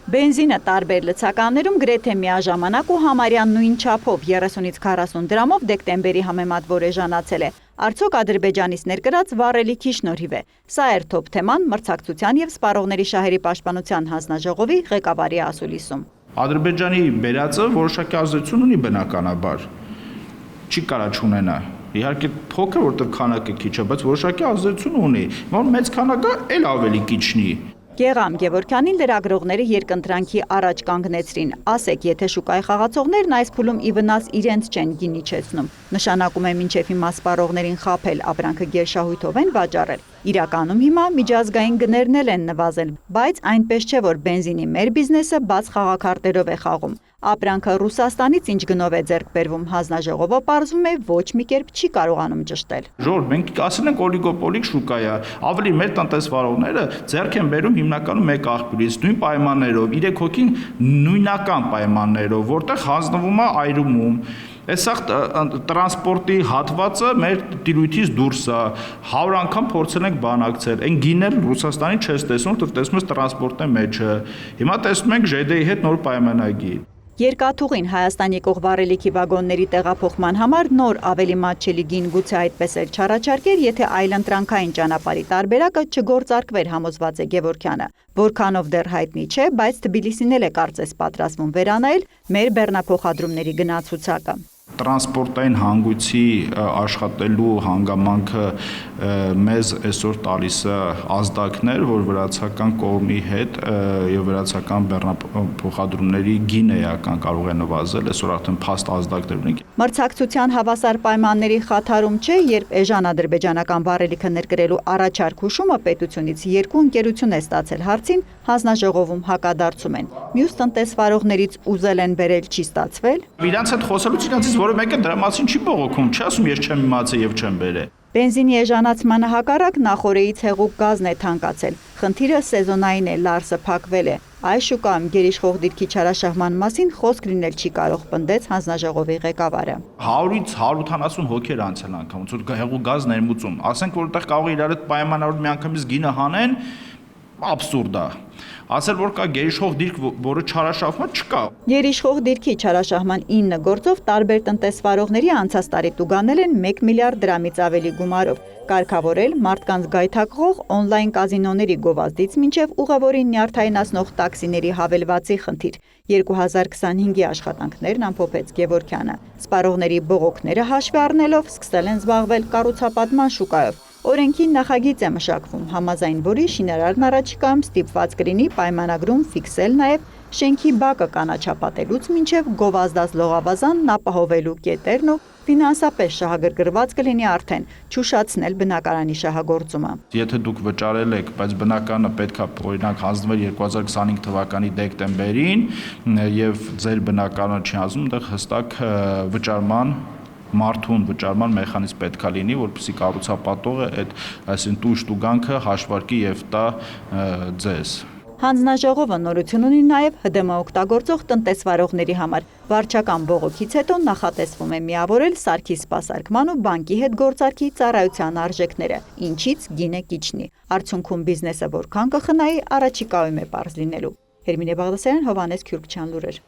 Բենզինը տարբեր լցականներում գրեթե միաժամանակ ու համարյա նույն չափով 30-ից 40 դրամով դեկտեմբերի համեմատ որեժանացել է։ Արդյոք Ադրբեջանից ներկրած վառելիքի շնորհիվ է։ Սա էր թոփ թեման մրցակցության եւ սպառողների շահերի պաշտպանության հանձնաժողովի ղեկավարի ասուլիսում։ Ադրբեջանի բերածը որոշակի ազդեցություն ունի բնականաբար։ Չի կարա չունենա։ Իհարկե փոքր որտեղ քանակը քիչ է, բայց որոշակի ազդեցություն ունի։ Որ մեծ քանակը էլ ավելի քիչնի։ Գեղամ Գևորգյանին լրագրողները երկընտրանքի առաջ կանգնեցրին։ Ասեք, եթե շուկայի խաղացողներն այս փուլում ի վնաս իրենց չեն գինի չեցնում, նշանակում է մինչև հիմա սպառողներին խաբել, ապրանքը գերշահույթով են վաճառել։ Իրականում հիմա միջազգային գներն էլ են նվազել, բայց այնպես չէ, որ բենզինի մեր բիզնեսը բաց խաղաքարտերով է խաղում։ Ապրանքը Ռուսաստանից ինչ գնով է ձեռք բերվում, հանձնաժողովը պարզվում է ոչ մի կերպ չի կարողանում ճշտել։ Ժողովուրդ, մենք ասել ենք օլիգոպոլիկ շուկա է, ավելի մեր տնտեսվարողները ձեռք են բերում հիմնականում մեկ աղբյուրից, նույն պայմաններով, 3 հոգին նույնական պայմաններով, որտեղ հանձնվում է այրումում։ Այսա տրանսպորտի հատվածը մեր տիրույթից դուրս է, 100 անգամ փորձել ենք բանակցել, այն գինել Ռուսաստանի չես տեսնում, տեսնում ես տրանսպորտի մեջը։ Հիմա տեսնում ենք ԺԴ-ի հետ նոր պայմանագիր։ Երկաթուղին Հայաստան եկող վառելիքի վագոնների տեղափոխման համար նոր ավելի մատչելի գին գուցե այդպես էլ չառաջարկեր, եթե այլընտրանքային ճանապարհի տարբերակը չգործարկվեր, համոզված է Գևորգյանը։ Որքանով դեռ հայտնի չէ, բայց Թբիլիսին էլ է կարծես պատրաստվում վերանայել մեր բեռնափոխադրումների գնացուցակը։ Տրանսպորտային հանգույցի աշխատելու հանգամանքը մեզ այսօր տալիս է ազդակներ, որ վրացական կողմի հետ եւ վրացական բեռնափոխադրումների գինը էական կարող է նվազել, այսօր արդեն փաստ ազդակներ ունենք։ Մրցակցության հավասար պայմանների խաթարում չէ, երբ էժան ադրբեջանական վառելիքը ներկրելու առաջարկ հուշումը պետությունից 2 ընկերություն է ստացել հարցին, հանձնաժողովում հակադարձում են։ Մյուս տնտեսվարողներից ուզել են բերել չի ստացվել։ Իրանց հետ խոսելուց իրանցից որը մեկը դրա մասին չի բողոքում, չի ասում ես չեմ իմացել եւ չեմ բերել։ Բենզինի էժանացմանը հակառակ նախօրեից հեղուկ գազն է թանկացել։ Խնդիրը սեզոնային է, լարսը փակվել է։ Այս շուկայում գերիշխող դիրքի չարաշահման մասին խոսք լինել չի կարող, պնդեց հանձնաժողովի ղեկավարը։ 100-ից 180 հոգեր անցել անգամ, ոնց որ հեղուկ գազ ներմուծում։ Ասենք որտեղ կարող է իրար հետ պայմանավորել միանգամից գինը հանեն, աբսուրդ է։ Ասել որ կա գերիշխող դիրք, որը չարաշահվում չկա։ Գերիշխող դիրքի չարաշահման 9 գործով տարբեր տնտեսվարողների անցած տարի տուգանել են 1 միլիարդ դրամից ավելի գումարով, կարգավորել մարդկանց գայթակղող օնլայն կազինոների գովազդից մինչև ուղևորին նյարդայնացնող տաքսիների հավելվածի խնդիր։ 2025-ի աշխատանքներն ամփոփեց Գևորգյանը։ Սպառողների բողոքները հաշվի առնելով սկսել են զբաղվել կառուցապատման շուկայով։ Օրենքի նախագիծ է մշակվում, համաձայն որի շինարարն առաջիկայում ստիպված կլինի պայմանագրում ֆիքսել նաև շենքի բակը կանաչապատելուց մինչև գովազդած լողավազանն ապահովելու կետերն ու ֆինանսապես շահագրգռված կլինի արդեն չուշացնել բնակարանի շահագործումը։ Եթե դուք վճարել եք, բայց բնականը պետքա օրինակ հանձնվել 2025 թվականի դեկտեմբերին եւ ձեր բնակարանը չի հանձնում, այնտեղ հստակ վճարման մարդուն վճարման մեխանիզմ պետքա լինի, որպեսզի կառուցապատողը այդ այսինքն տույժ տուգանքը հաշվարկի եւ տա ձեզ։ Հանձնաժողովը նորություն ունի նաև ՀԴՄ օգտագործող տնտեսվարողների համար։ Վարչական բողոքից հետո նախատեսվում է միավորել սարքի սպասարկման ու բանկի հետ գործարքի ծառայության արժեքները, ինչից գինը կիչնի։ Արդյունքում բիզնեսը որքան կխնայի, առաջիկայում է պարզ լինելու։ Հերմինե Բաղդասարյան, Հովհաննես Քյուրքչյան լուրեր։